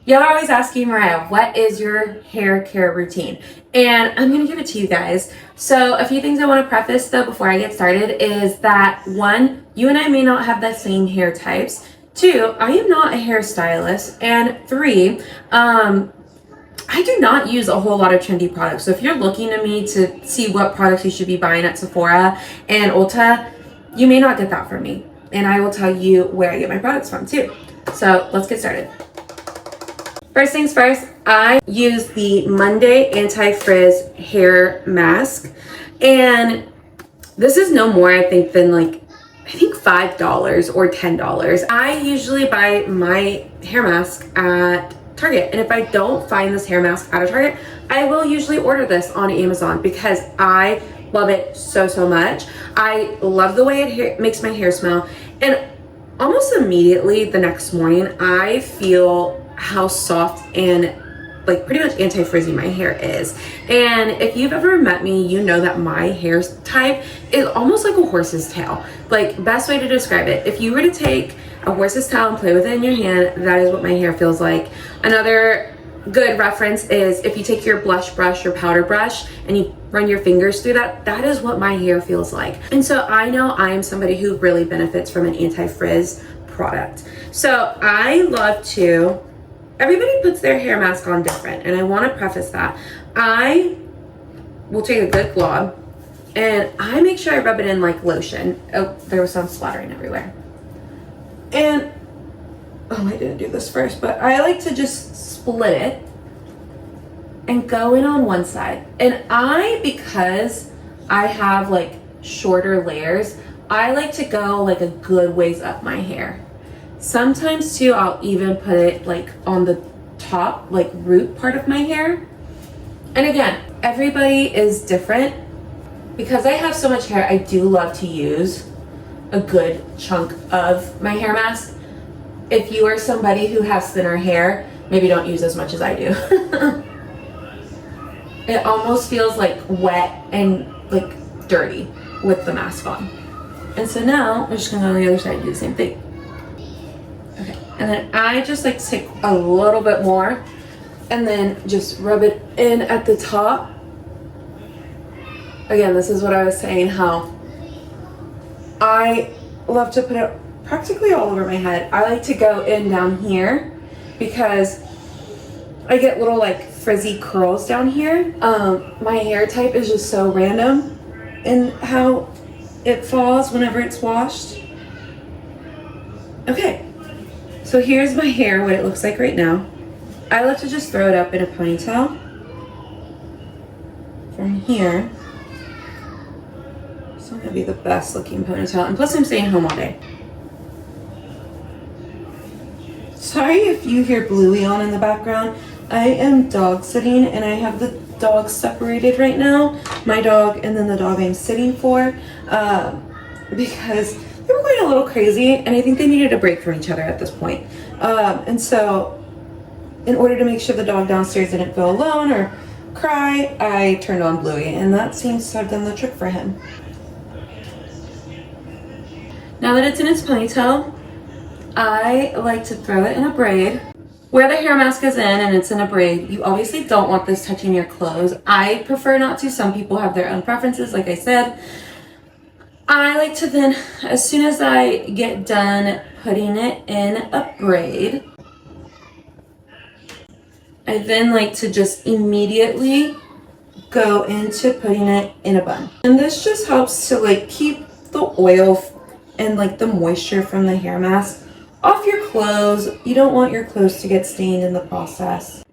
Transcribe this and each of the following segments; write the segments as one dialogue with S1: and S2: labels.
S1: Y'all are always asking Mariah, what is your hair care routine? And I'm gonna give it to you guys. So a few things I wanna preface though before I get started is that one, you and I may not have the same hair types. Two, I am not a hairstylist. And three, I do not use a whole lot of trendy products. So if you're looking to me to see what products you should be buying at Sephora and Ulta, you may not get that from me. And I will tell you where I get my products from too. So let's get started. First things first, I use the Monday Anti-Frizz hair mask. And this is no more, I think, than like, I think $5 or $10. I usually buy my hair mask at Target. And if I don't find this hair mask at a Target, I will usually order this on Amazon because I love it so, so much. I love the way it makes my hair smell. And almost immediately the next morning, I feel how soft and like pretty much anti-frizzy my hair is. And if you've ever met me, you know that my hair type is almost like a horse's tail. Like, best way to describe it, if you were to take a horse's tail and play with it in your hand, that is what my hair feels like. Another good reference is if you take your blush brush or powder brush and you run your fingers through that, that is what my hair feels like. And so I know I am somebody who really benefits from an anti-frizz product. So I love to, everybody puts their hair mask on different, and I want to preface that. I will take a good glob and I make sure I rub it in like lotion. Oh, there was some splattering everywhere. And, oh, I didn't do this first, but I like to just split it and go in on one side. And because I have like shorter layers, I like to go like a good ways up my hair. Sometimes too, I'll even put it like on the top, like root part of my hair. And again, everybody is different. Because I have so much hair, I do love to use a good chunk of my hair mask. If you are somebody who has thinner hair, maybe don't use as much as I do. It almost feels like wet and like dirty with the mask on. And so now I'm just gonna go on the other side and do the same thing. Okay, and then I just like to take a little bit more and then just rub it in at the top. Again, this is what I was saying, how I love to put it practically all over my head. I like to go in down here because I get little like frizzy curls down here. My hair type is just so random in how it falls whenever it's washed. Okay, so here's my hair, what it looks like right now. I like to just throw it up in a ponytail from here. It's not gonna be the best looking ponytail, and plus I'm staying home all day. Sorry if you hear Bluey on in the background. I am dog sitting and I have the dogs separated right now. My dog and then the dog I'm sitting for, because they were going a little crazy and I think they needed a break from each other at this point. And so in order to make sure the dog downstairs didn't feel alone or cry, I turned on Bluey, and that seems to have done the trick for him. Now that it's in its ponytail, I like to throw it in a braid. Where the hair mask is in and it's in a braid, you obviously don't want this touching your clothes. I prefer not to. Some people have their own preferences, like I said. I like to then, as soon as I get done putting it in a braid, I then like to just immediately go into putting it in a bun. And this just helps to like keep the oil and like the moisture from the hair mask off your clothes. You don't want your clothes to get stained in the process.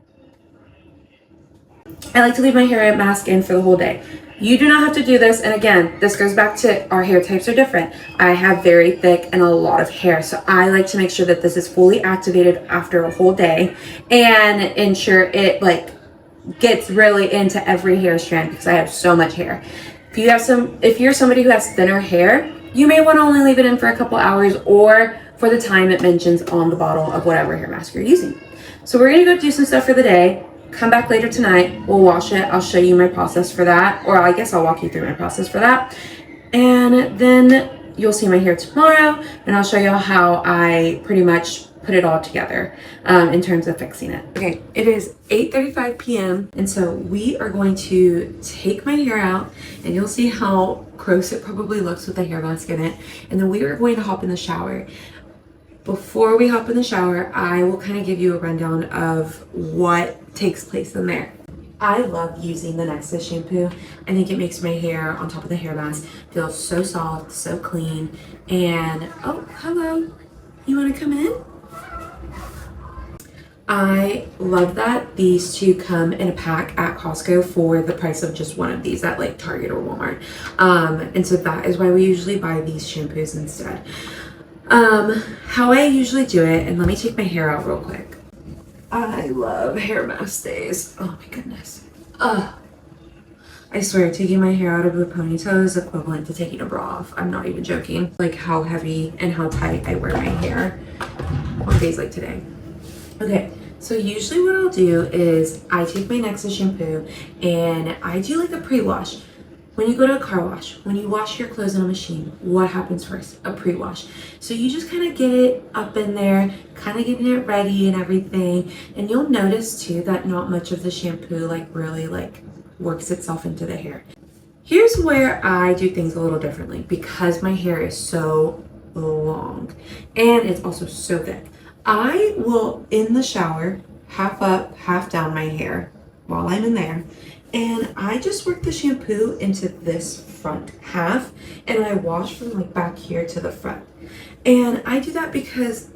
S1: I like to leave my hair mask in for the whole day. You do not have to do this, and again, this goes back to our hair types are different. I have very thick and a lot of hair, so I like to make sure that this is fully activated after a whole day and ensure it like gets really into every hair strand because I have so much hair. If you're somebody who has thinner hair, you may want to only leave it in for a couple hours or for the time it mentions on the bottle of whatever hair mask you're using. So we're gonna go do some stuff for the day. Come back later tonight, we'll wash it. I'll show you my process for that, or I guess I'll walk you through my process for that. And then you'll see my hair tomorrow, and I'll show you how I pretty much put it all together in terms of fixing it. Okay, it is 8:35 p.m. and so we are going to take my hair out, and you'll see how gross it probably looks with the hair mask in it, and then we are going to hop in the shower. Before we hop in the shower, I will kind of give you a rundown of what takes place in there. I love using the Nexxus shampoo. I think it makes my hair on top of the hair mask feel so soft, so clean, and oh, hello, you want to come in? I love that these two come in a pack at Costco for the price of just one of these at like Target or Walmart. And so that is why we usually buy these shampoos instead. How I usually do it, and let me take my hair out real quick. I love hair mask days. Oh my goodness. I swear, taking my hair out of a ponytail is equivalent to taking a bra off. I'm not even joking. Like how heavy and how tight I wear my hair on days like today. Okay, so usually what I'll do is I take my Nexxus shampoo and I do like a pre-wash. When you go to a car wash, when you wash your clothes in a machine, what happens first? A pre-wash. So you just kind of get it up in there, kind of getting it ready and everything. And you'll notice too that not much of the shampoo like really like works itself into the hair. Here's where I do things a little differently because my hair is so long and it's also so thick. I will, in the shower, half up, half down my hair while I'm in there. And I just work the shampoo into this front half and I wash from like back here to the front. And I do that because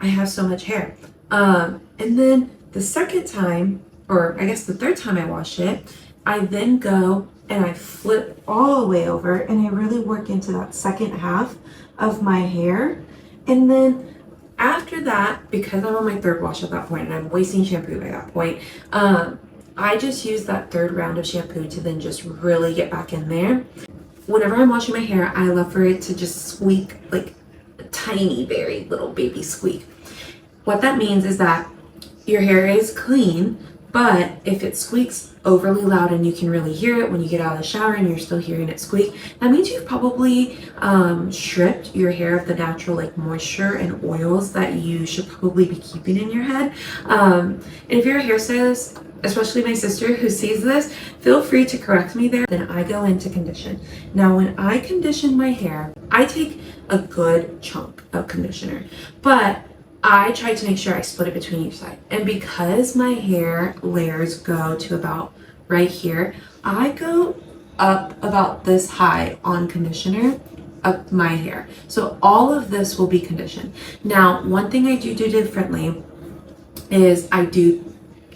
S1: I have so much hair. And then the second time, or I guess the third time I wash it, I then go and I flip all the way over and I really work into that second half of my hair. And then after that, because I'm on my third wash at that point and I'm wasting shampoo by that point, I just use that third round of shampoo to then just really get back in there. Whenever I'm washing my hair, I love for it to just squeak like a tiny, very little baby squeak. What that means is that your hair is clean, but if it squeaks overly loud and you can really hear it when you get out of the shower and you're still hearing it squeak, that means you've probably stripped your hair of the natural like moisture and oils that you should probably be keeping in your head. And if you're a hairstylist, especially my sister who sees this, feel free to correct me there. Then I go into condition. Now when I condition my hair, I take a good chunk of conditioner, but I try to make sure I split it between each side. And because my hair layers go to about right here, I go up about this high on conditioner up my hair. So all of this will be conditioned. Now, one thing I do differently is I do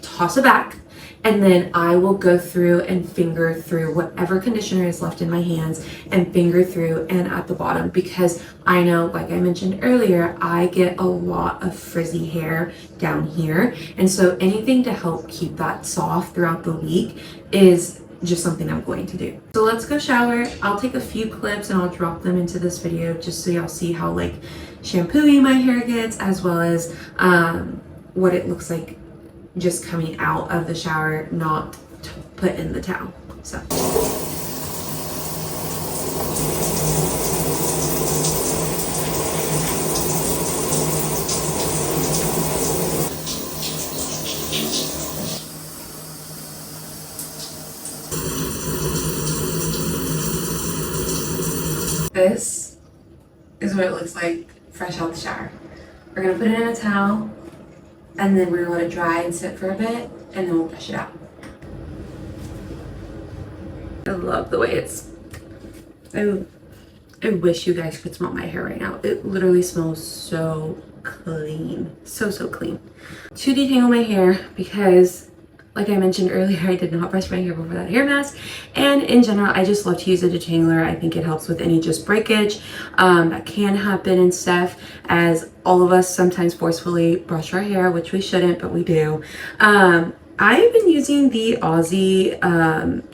S1: toss it back, and then I will go through and finger through whatever conditioner is left in my hands and finger through and at the bottom, because I know, like I mentioned earlier, I get a lot of frizzy hair down here. And so anything to help keep that soft throughout the week is just something I'm going to do. So let's go shower. I'll take a few clips and I'll drop them into this video just so y'all see how like shampooey my hair gets, as well as what it looks like just coming out of the shower, not put in the towel. So this is what it looks like fresh out the shower. We're gonna put it in a towel, and then we're gonna let it dry and sit for a bit, and then we'll brush it out. I love the way it's, I wish you guys could smell my hair right now. It literally smells so clean, so clean. To detangle my hair, because like I mentioned earlier, I did not brush my hair before that hair mask, and in general I just love to use a detangler. I think it helps with any just breakage that can happen and stuff, as all of us sometimes forcefully brush our hair, which we shouldn't, but we do. I've been using the Aussie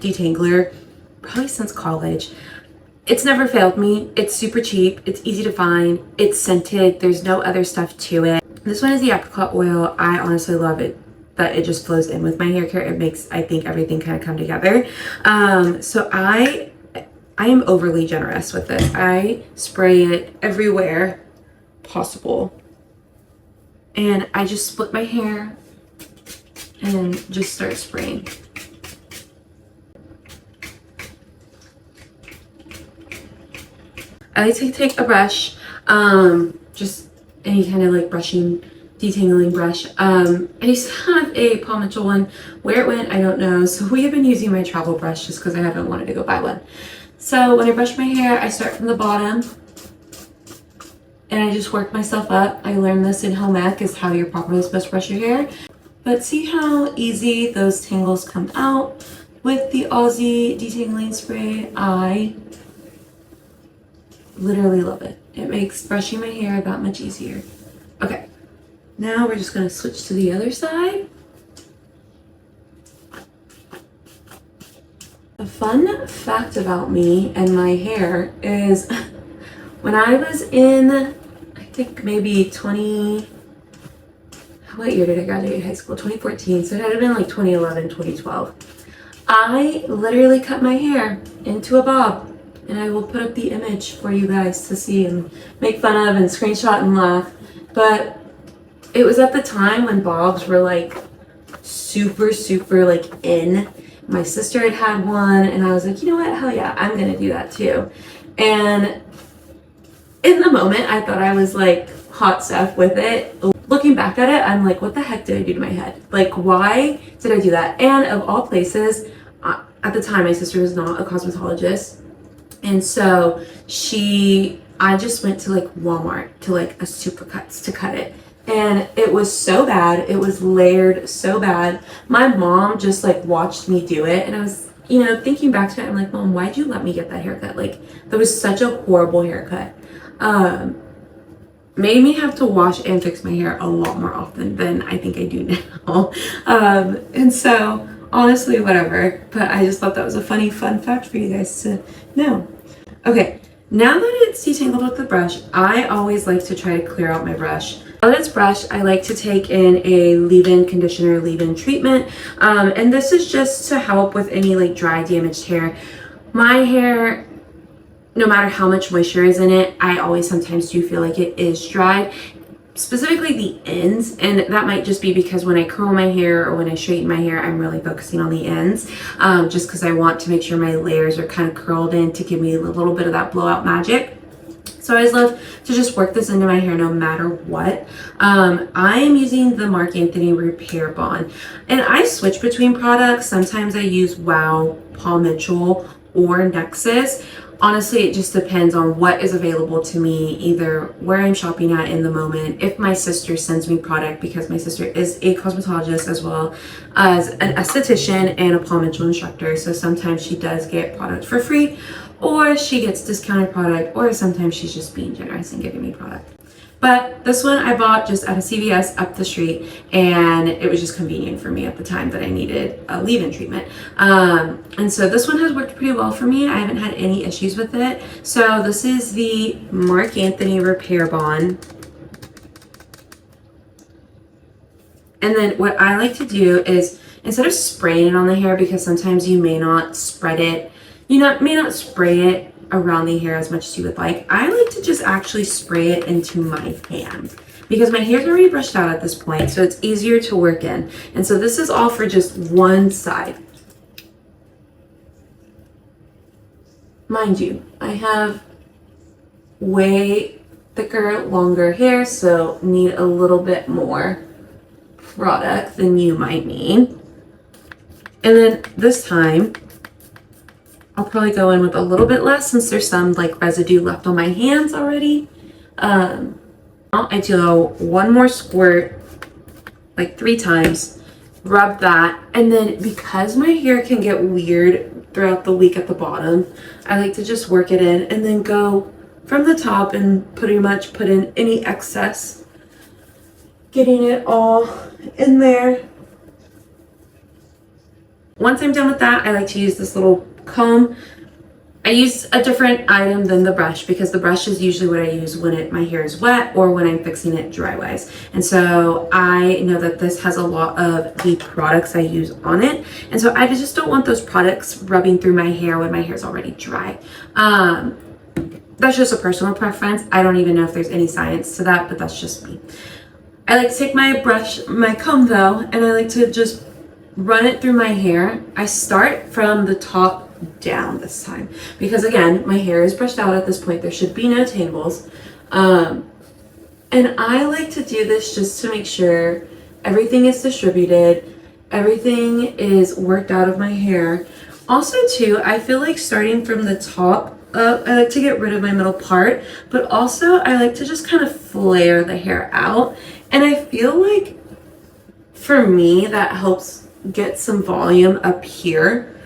S1: detangler probably since college. It's never failed me. It's super cheap, it's easy to find, it's scented, there's no other stuff to it. This one is the apricot oil. I honestly love it that it just flows in with my hair care. It makes, I think, everything kind of come together. So I I am overly generous with this. I spray it everywhere possible. And I just split my hair and just start spraying. I like to take a brush, just any kind of like brushing, detangling brush. I used to have a Paul Mitchell one. Where it went, I don't know. So we have been using my travel brush just because I haven't wanted to go buy one. So when I brush my hair, I start from the bottom and I just work myself up. I learned this in home ec, is how you're properly supposed to brush your hair. But see how easy those tangles come out with the Aussie detangling spray. I literally love it. It makes brushing my hair that much easier. Okay, now we're just gonna switch to the other side. A fun fact about me and my hair is when I was in, I think maybe what year did I graduate high school? 2014, so it had been like 2011, 2012. I literally cut my hair into a bob, and I will put up the image for you guys to see and make fun of and screenshot and laugh. But it was at the time when bobs were like super like in. My sister had had one, and I was like, you know what, hell yeah, I'm gonna do that too. And in the moment, I thought I was like hot stuff with it. Looking back at it, I'm like, what the heck did I do to my head? Like, why did I do that? And of all places, at the time, my sister was not a cosmetologist. And so I just went to like Walmart to like a Supercuts to cut it. And it was so bad. It was layered so bad. My mom just like watched me do it. And I was, you know, thinking back to it, I'm like, Mom, why'd you let me get that haircut? Like, that was such a horrible haircut. Made me have to wash and fix my hair a lot more often than I think I do now. And so honestly, whatever. But I just thought that was a fun fact for you guys to know. Okay, now that it's detangled with the brush, I always like to try to clear out my brush. On its brush, I like to take in a leave-in conditioner, leave-in treatment. And this is just to help with any like dry, damaged hair. My hair, no matter how much moisture is in it, I always sometimes do feel like it is dried, specifically the ends. And that might just be because when I curl my hair or when I straighten my hair, I'm really focusing on the ends, just because I want to make sure my layers are kind of curled in to give me a little bit of that blowout magic. So I always love to just work this into my hair no matter what. I am using the Marc Anthony Repair Bond, and I switch between products. Sometimes I use Wow, Paul Mitchell, or Nexxus. Honestly, it just depends on what is available to me, either where I'm shopping at in the moment. If my sister sends me product, because my sister is a cosmetologist as well as an esthetician and a Paul Mitchell instructor, so sometimes she does get product for free, or she gets discounted product, or sometimes she's just being generous and giving me product. But this one I bought just at a CVS up the street, and it was just convenient for me at the time that I needed a leave-in treatment. And so this one has worked pretty well for me. I haven't had any issues with it. So this is the Marc Anthony Repair Bond. And then what I like to do is, instead of spraying it on the hair, because sometimes you may not spread it, may not spray it around the hair as much as you would like, I like to just actually spray it into my hand, because my hair's already brushed out at this point, so it's easier to work in. And so this is all for just one side. Mind you, I have way thicker, longer hair, so need a little bit more product than you might need. And then this time, I'll probably go in with a little bit less since there's some like residue left on my hands already. I do one more squirt, like 3 times, rub that, and then because my hair can get weird throughout the week at the bottom, I like to just work it in and then go from the top and pretty much put in any excess, getting it all in there. Once I'm done with that, I like to use this little comb I use a different item than the brush because the brush is usually what I use when my hair is wet or when I'm fixing it dry wise. And so I know that this has a lot of the products I use on it. And so I just don't want those products rubbing through my hair when my hair is already dry. That's just a personal preference. I don't even know if there's any science to that, but that's just me. I like to take my comb though, and I like to just run it through my hair. I start from the top down this time because again, my hair is brushed out at this point. There should be no tangles. And I like to do this just to make sure everything is distributed, everything is worked out of my hair. Also too, I feel like starting from the top up, I like to get rid of my middle part, but also I like to just kind of flare the hair out. And I feel like for me, that helps get some volume up here.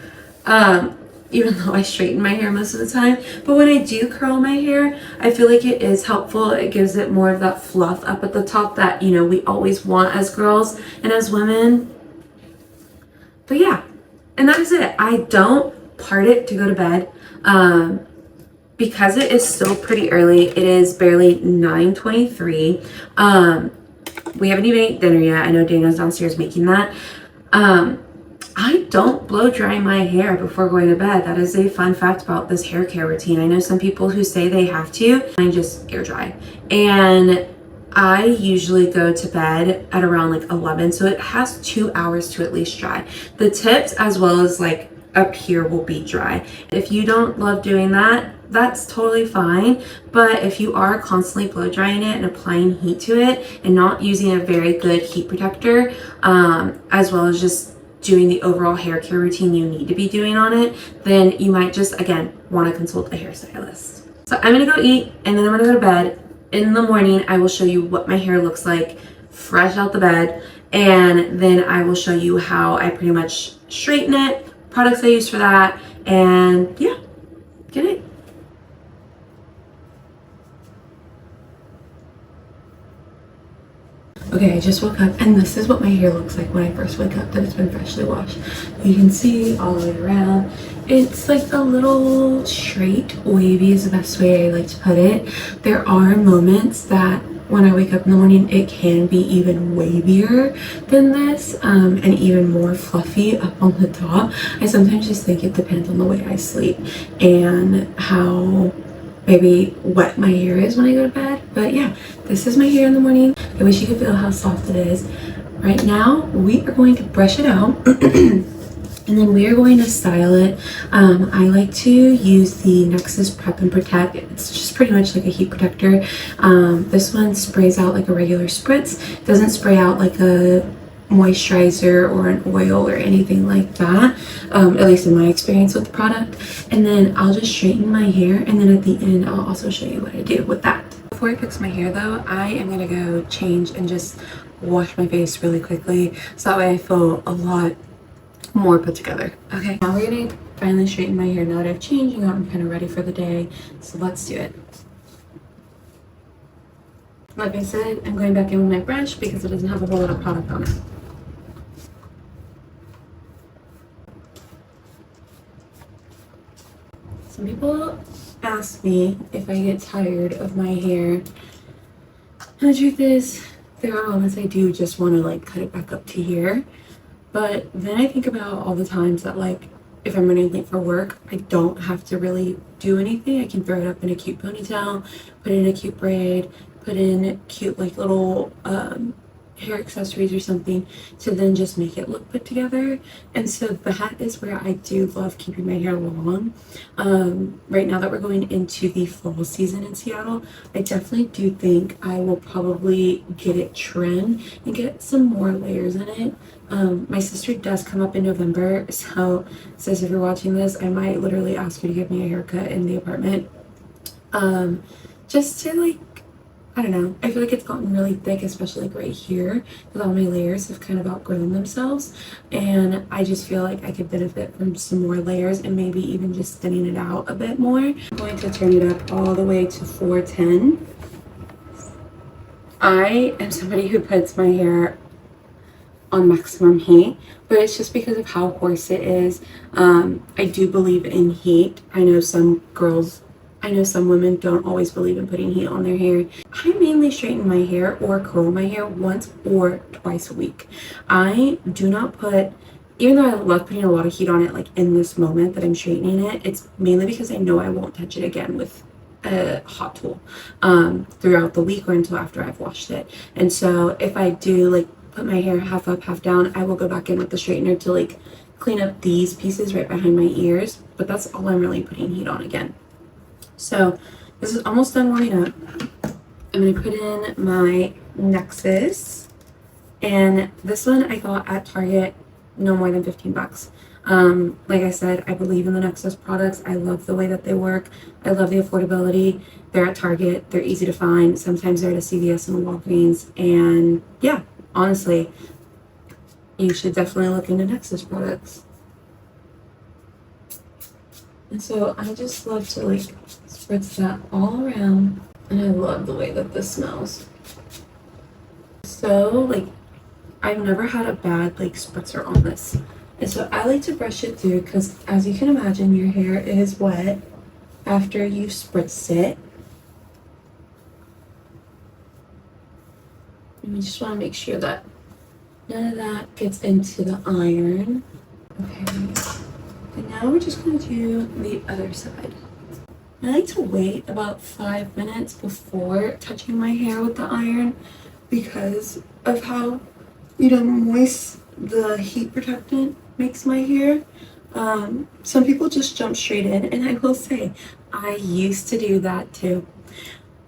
S1: Even though I straighten my hair most of the time. But when I do curl my hair, I feel like it is helpful. It gives it more of that fluff up at the top that, you know, we always want as girls and as women. But yeah, and that is it. I don't part it to go to bed. Because it is still pretty early. It is barely 9:23. We haven't even eaten dinner yet. I know Dana's downstairs making that. I don't blow dry my hair before going to bed. That is a fun fact about this hair care routine. I know some people who say they have to. I just air dry. And I usually go to bed at around like 11. So it has 2 hours to at least dry. The tips as well as like up here will be dry. If you don't love doing that, that's totally fine. But if you are constantly blow drying it and applying heat to it and not using a very good heat protector, as well as just doing the overall hair care routine you need to be doing on it, then you might just, again, want to consult a hairstylist. So I'm going to go eat and then I'm going to go to bed. In the morning, I will show you what my hair looks like fresh out the bed. And then I will show you how I pretty much straighten it, products I use for that. And yeah, good night. Okay, I just woke up and this is what my hair looks like when I first wake up that it's been freshly washed. You can see all the way around. It's like a little straight, wavy is the best way I like to put it. There are moments that when I wake up in the morning, it can be even wavier than this and even more fluffy up on the top. I sometimes just think it depends on the way I sleep and how maybe wet my hair is when I go to bed. But yeah, this is my hair in the morning. I wish you could feel how soft it is. Right now, we are going to brush it out and then we are going to style it. I like to use the Nexxus Prep and Protect. It's just pretty much like a heat protector. This one sprays out like a regular spritz. It doesn't spray out like a moisturizer or an oil or anything like that, at least in my experience with the product. And then I'll just straighten my hair and then at the end I'll also show you what I do with that. Before I fix my hair though, I am gonna go change and just wash my face really quickly so that way I feel a lot more put together. Okay, now we're gonna finally straighten my hair now that I've changed and I'm kind of ready for the day, so let's do it. Like I said, I'm going back in with my brush because it doesn't have a whole lot of product on it. Some people ask me if I get tired of my hair. And the truth is, there are moments I do just want to like cut it back up to here. But then I think about all the times that like, if I'm running late for work, I don't have to really do anything. I can throw it up in a cute ponytail, put it in a cute braid, put in cute like little hair accessories or something to then just make it look put together. And so that is where I do love keeping my hair long. Right now that we're going into the fall season in Seattle, I definitely do think I will probably get it trimmed and get some more layers in it. My sister does come up in November, so sis, if you're watching this, I might literally ask you to give me a haircut in the apartment. Just to like, I don't know, I feel like it's gotten really thick, especially like right here, because all my layers have kind of outgrown themselves, and I just feel like I could benefit from some more layers and maybe even just thinning it out a bit more. I'm going to turn it up all the way to 410. I am somebody who puts my hair on maximum heat, but it's just because of how coarse it is. I do believe in heat. I know some women don't always believe in putting heat on their hair. I mainly straighten my hair or curl my hair once or twice a week. I do not put, even though I love putting a lot of heat on it, like in this moment that I'm straightening it, it's mainly because I know I won't touch it again with a hot tool throughout the week or until after I've washed it. And so if I do like put my hair half up, half down, I will go back in with the straightener to like clean up these pieces right behind my ears, but that's all I'm really putting heat on again. So this is almost done warming up. I'm going to put in my Nexxus, and this one I got at Target, no more than 15 bucks. Like I said, I believe in the Nexxus products. I love the way that they work. I love the affordability. They're at Target. They're easy to find. Sometimes they're at a CVS and Walgreens. And yeah, honestly, you should definitely look into Nexxus products. And so I just love to like spritz that all around. And I love the way that this smells. So like, I've never had a bad like spritzer on this. And so I like to brush it through because as you can imagine, your hair is wet after you spritz it. And you just want to make sure that none of that gets into the iron. Okay. And now we're just going to do the other side. I like to wait about 5 minutes before touching my hair with the iron because of how, moist the heat protectant makes my hair. Some people just jump straight in, and I will say I used to do that too.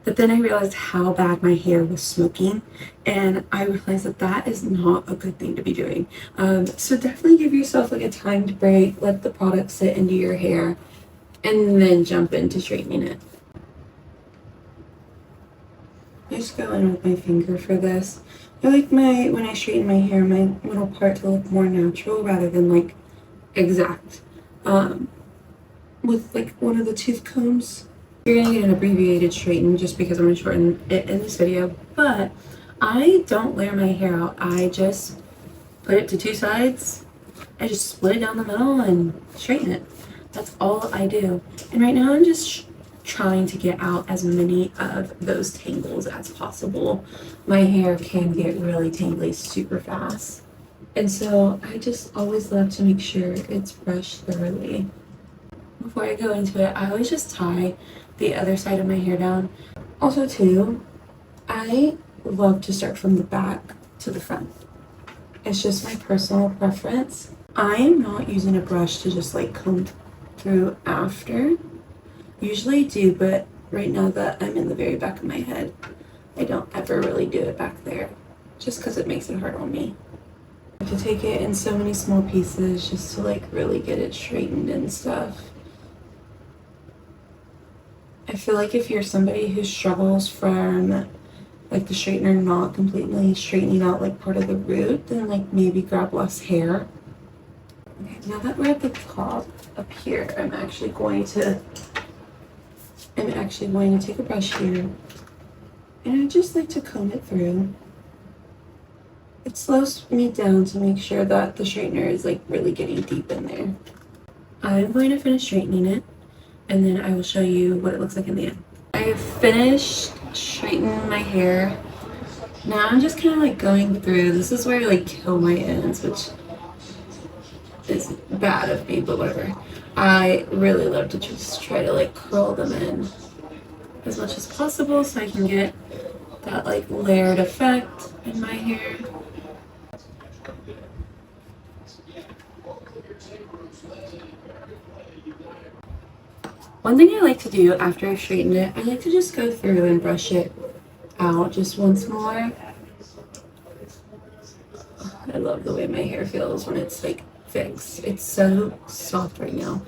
S1: But then I realized how bad my hair was smoking, and I realized that that is not a good thing to be doing. So definitely give yourself like a timed break, let the product sit into your hair, and then jump into straightening it. I just go in with my finger for this. I like when I straighten my hair, my middle part to look more natural rather than like exact. With like one of the tooth combs. You're gonna get an abbreviated straighten just because I'm gonna shorten it in this video, but I don't layer my hair out. I just put it to two sides. I just split it down the middle and straighten it. That's all I do. And right now I'm just trying to get out as many of those tangles as possible. My hair can get really tangly super fast. And so I just always love to make sure it's brushed thoroughly. Before I go into it, I always just tie the other side of my hair down. Also too, I love to start from the back to the front. It's just my personal preference. I am not using a brush to just like comb through after. Usually I do, but right now that I'm in the very back of my head, I don't ever really do it back there just because it makes it hard on me. I have to take it in so many small pieces just to like really get it straightened and stuff. I feel like if you're somebody who struggles from like the straightener not completely straightening out like part of the root, then like maybe grab less hair. Okay, now that we're at the top up here, I'm actually going to take a brush here, and I just like to comb it through. It slows me down to make sure that the straightener is like really getting deep in there. I'm going to finish straightening it, and then I will show you what it looks like in the end. I have finished straightening my hair. Now I'm just kind of like going through. This is where I like kill my ends, which is bad of me, but whatever. I really love to just try to like curl them in as much as possible so I can get that like layered effect in my hair. One thing I like to do after I've straightened it, I like to just go through and brush it out just once more. I love the way my hair feels when it's like fixed. It's so soft right now.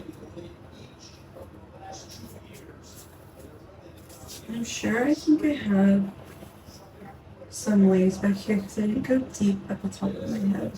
S1: I'm sure I think I have some waves back here because I didn't go deep at the top of my head.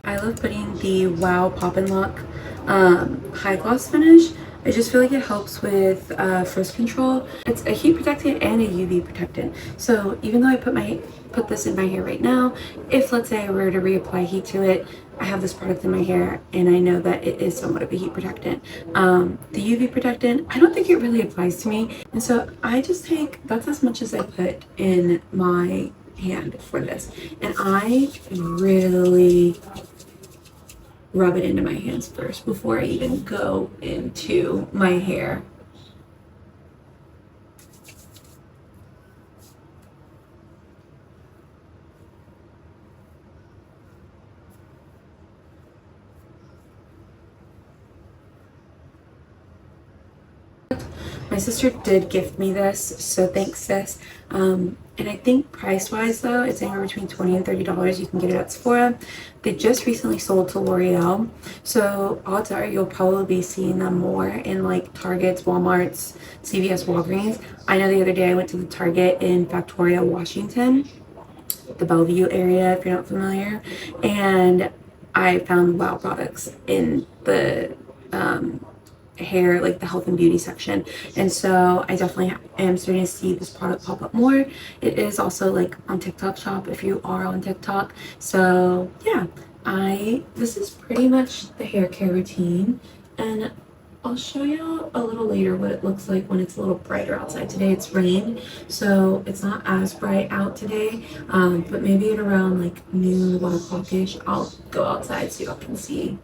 S1: I love putting the Wow Pop and Lock high gloss finish I just feel like it helps with frizz control. It's a heat protectant and a UV protectant. So even though I put this in my hair right now, if let's say I were to reapply heat to it, I have this product in my hair and I know that it is somewhat of a heat protectant. The UV protectant, I don't think it really applies to me. And so I just take, that's as much as I put in my hand for this. And I really rub it into my hands first before I even go into my hair. My sister did gift me this, so thanks, sis. And I think price-wise, though, it's anywhere between $20 and $30. You can get it at Sephora. They just recently sold to L'Oreal, so odds are you'll probably be seeing them more in like Targets, Walmarts, CVS, Walgreens. I know the other day I went to the Target in Victoria, Washington, the Bellevue area, if you're not familiar, and I found Wow products in the hair, like the health and beauty section. And so I definitely am starting to see this product pop up more. It is also like on TikTok shop if you are on TikTok. So yeah, this is pretty much the hair care routine, and I'll show you a little later what it looks like when it's a little brighter outside. Today it's rained, so it's not as bright out today, but maybe at around like noon, 1 o'clock-ish, I'll go outside so y'all can see.